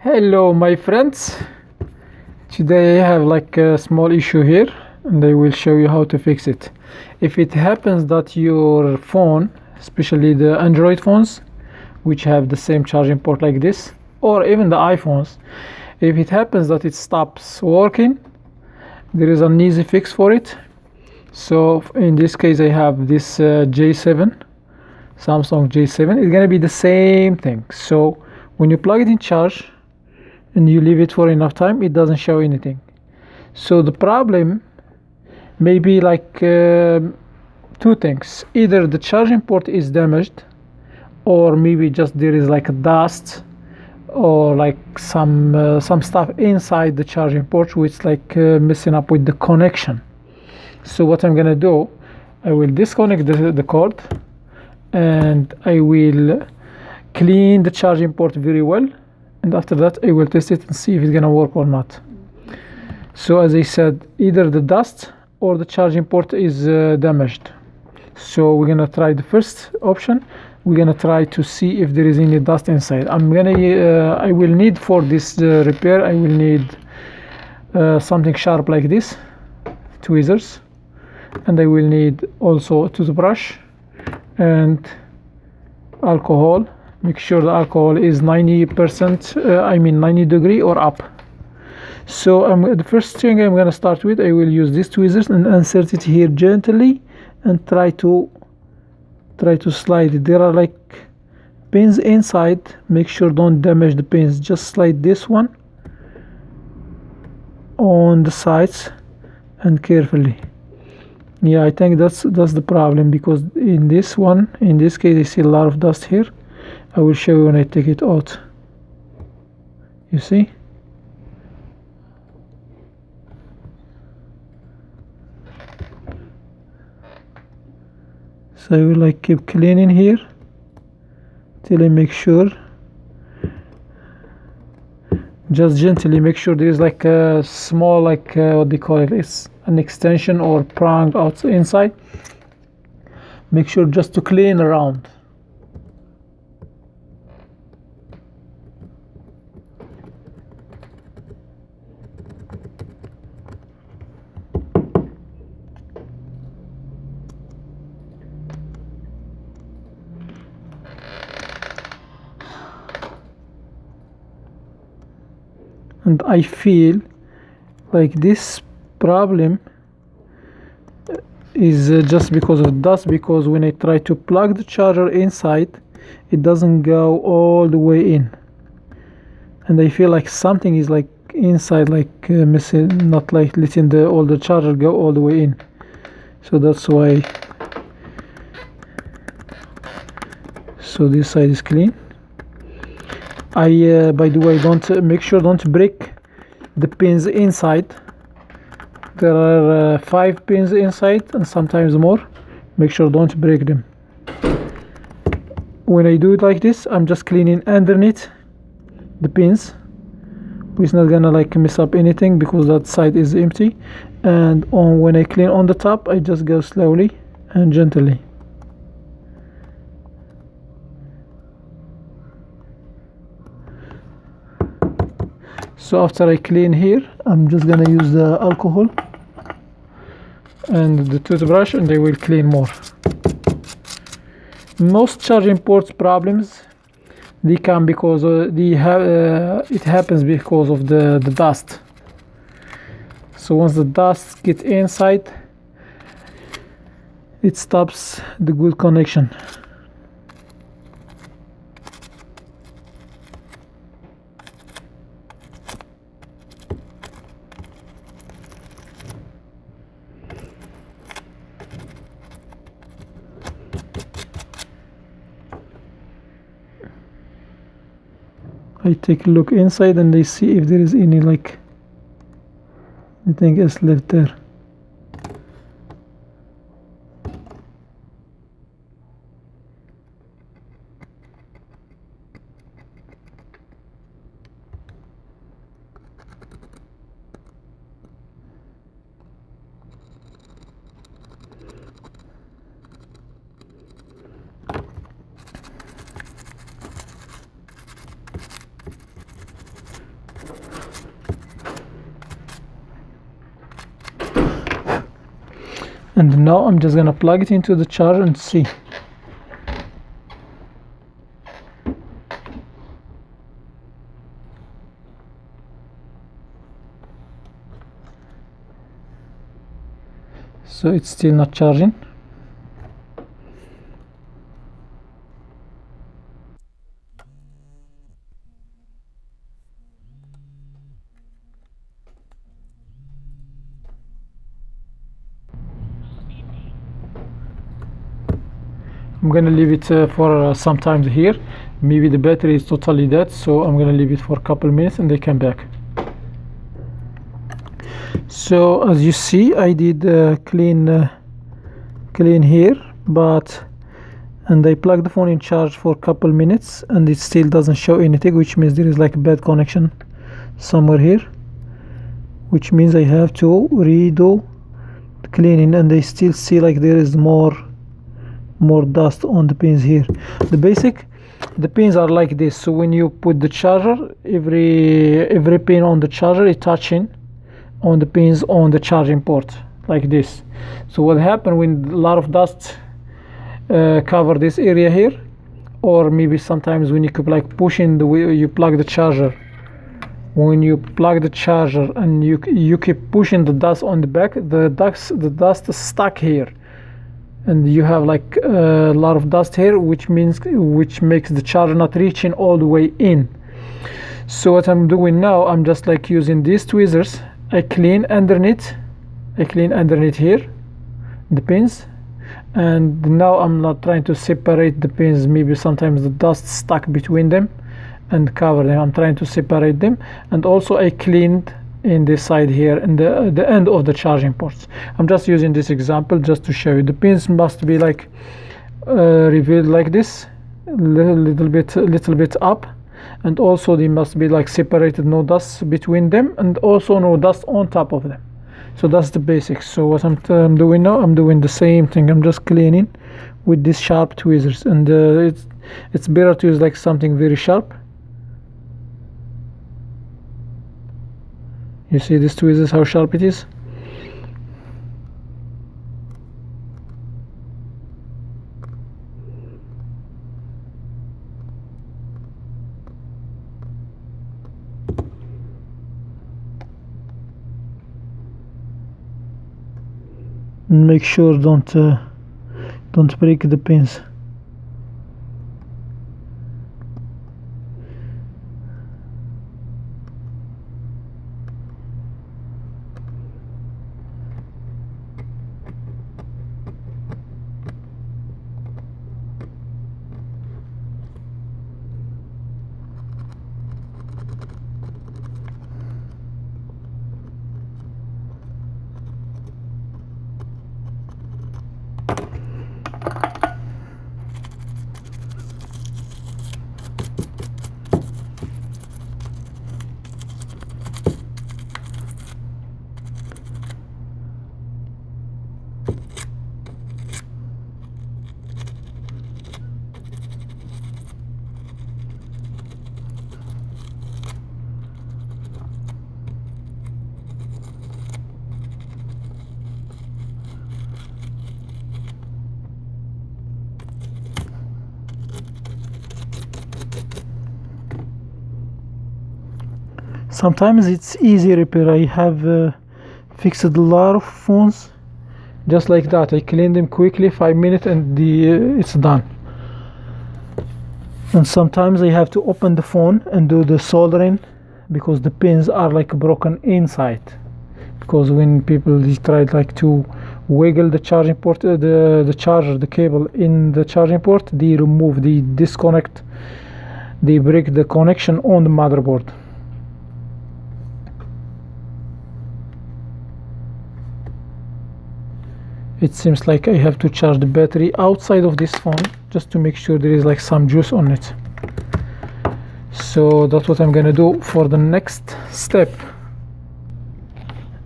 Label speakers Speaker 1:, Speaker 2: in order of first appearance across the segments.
Speaker 1: Hello my friends, today I have like a small issue here and I will show you how to fix it. If it happens that your phone, especially the Android phones which have the same charging port like this, or even the iPhones, if it happens that it stops working, there is an easy fix for it. So in this case I have this J7, Samsung J7. It's gonna be the same thing. So when you plug it in charge and you leave it for enough time, it doesn't show anything. So the problem may be like two things: either the charging port is damaged, or maybe just there is like a dust or like some stuff inside the charging port which like messing up with the connection. So what I'm gonna do, I will disconnect the cord and I will clean the charging port very well, and after that I will test it and see if it's gonna work or not. So as I said, either the dust or the charging port is damaged. So we're gonna try the first option. We're gonna try to see if there is any dust inside. I will need for this repair, I will need something sharp like this, tweezers, and I will need also a toothbrush and alcohol. Make sure the alcohol is 90%, 90 degree or up. So the first thing I'm going to start with, I will use these tweezers and insert it here gently and try to slide it. There are like pins inside. Make sure don't damage the pins. Just slide this one on the sides and carefully. Yeah, I think that's the problem, because in this case I see a lot of dust here. I will show you when I take it out. You see? So I will like keep cleaning here till I make sure. Just gently make sure there is like a small what do you call it? It's an extension or prong out inside. Make sure just to clean around. And I feel like this problem is just because of dust, because when I try to plug the charger inside, it doesn't go all the way in, and I feel like something is like inside, like missing, not like letting all the charger go all the way in. So that's why. So this side is clean. By the way, don't break the pins inside. There are 5 pins inside and sometimes more. Make sure don't break them. When I do it like this, I'm just cleaning underneath the pins. It's not gonna like mess up anything because that side is empty. And when I clean on the top, I just go slowly and gently. So after I clean here, I'm just gonna use the alcohol and the toothbrush, and I will clean more. Most charging ports problems, they come because it happens because of the dust. So once the dust gets inside, it stops the good connection. I take a look inside and I see if there is any like anything else left there. And now I'm just gonna plug it into the charger and see. So it's still not charging. I'm gonna leave it for some time here. Maybe the battery is totally dead, so I'm gonna leave it for a couple minutes and they come back. So as you see, I did clean here, and I plugged the phone in charge for a couple minutes and it still doesn't show anything, which means there is like a bad connection somewhere here, which means I have to redo the cleaning, and I still see like there is more dust on the pins here. The pins are like this, so when you put the charger, every pin on the charger is touching on the pins on the charging port like this. So what happens when a lot of dust cover this area here, or maybe sometimes when you keep like pushing the way you plug the charger, when you plug the charger and you keep pushing the dust on the back, the dust is stuck here, and you have like a lot of dust here, which makes the charger not reaching all the way in. So what I'm doing now, I'm just like using these tweezers. I clean underneath here the pins, and now I'm not trying to separate the pins. Maybe sometimes the dust stuck between them and cover them. I'm trying to separate them, and also I cleaned in this side here and the end of the charging ports. I'm just using this example just to show you. The pins must be like revealed like this, little bit up, and also they must be like separated, no dust between them, and also no dust on top of them. So that's the basics. So what I'm doing now, I'm doing the same thing. I'm just cleaning with these sharp tweezers, and it's better to use like something very sharp. You see these tweezers, how sharp it is? And make sure don't break the pins. Sometimes it's easy repair. I have fixed a lot of phones just like that. I clean them quickly, 5 minutes, and it's done. And sometimes I have to open the phone and do the soldering, because the pins are like broken inside. Because when people try like to wiggle the charging port, the cable in the charging port, they disconnect, they break the connection on the motherboard. It seems like I have to charge the battery outside of this phone just to make sure there is like some juice on it. So that's what I'm gonna do for the next step.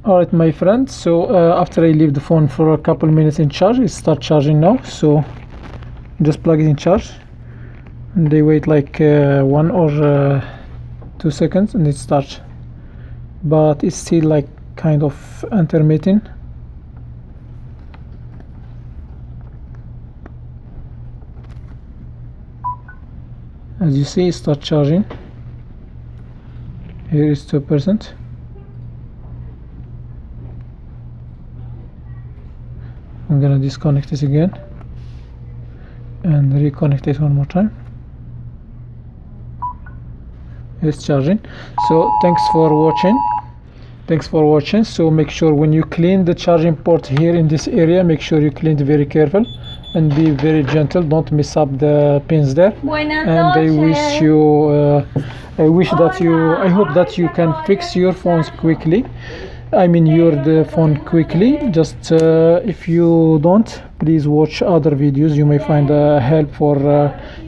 Speaker 1: Alright my friends, so after I leave the phone for a couple minutes in charge, it starts charging now. So just plug it in charge and they wait like 1 or 2 seconds and it starts, but it's still like kind of intermittent. As you see, start charging. Here is 2%. I'm gonna disconnect it again and reconnect it one more time. It's charging. So thanks for watching. So make sure when you clean the charging port here in this area, make sure you clean it very careful and be very gentle. Don't mess up the pins there. And I hope that you can fix your phones quickly. I mean the phone quickly. Just if you don't, please watch other videos. You may find help for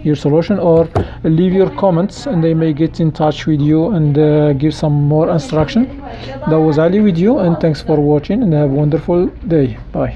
Speaker 1: your solution, or leave your comments and they may get in touch with you and give some more instruction. That was Ali with you, and thanks for watching and have a wonderful day. Bye.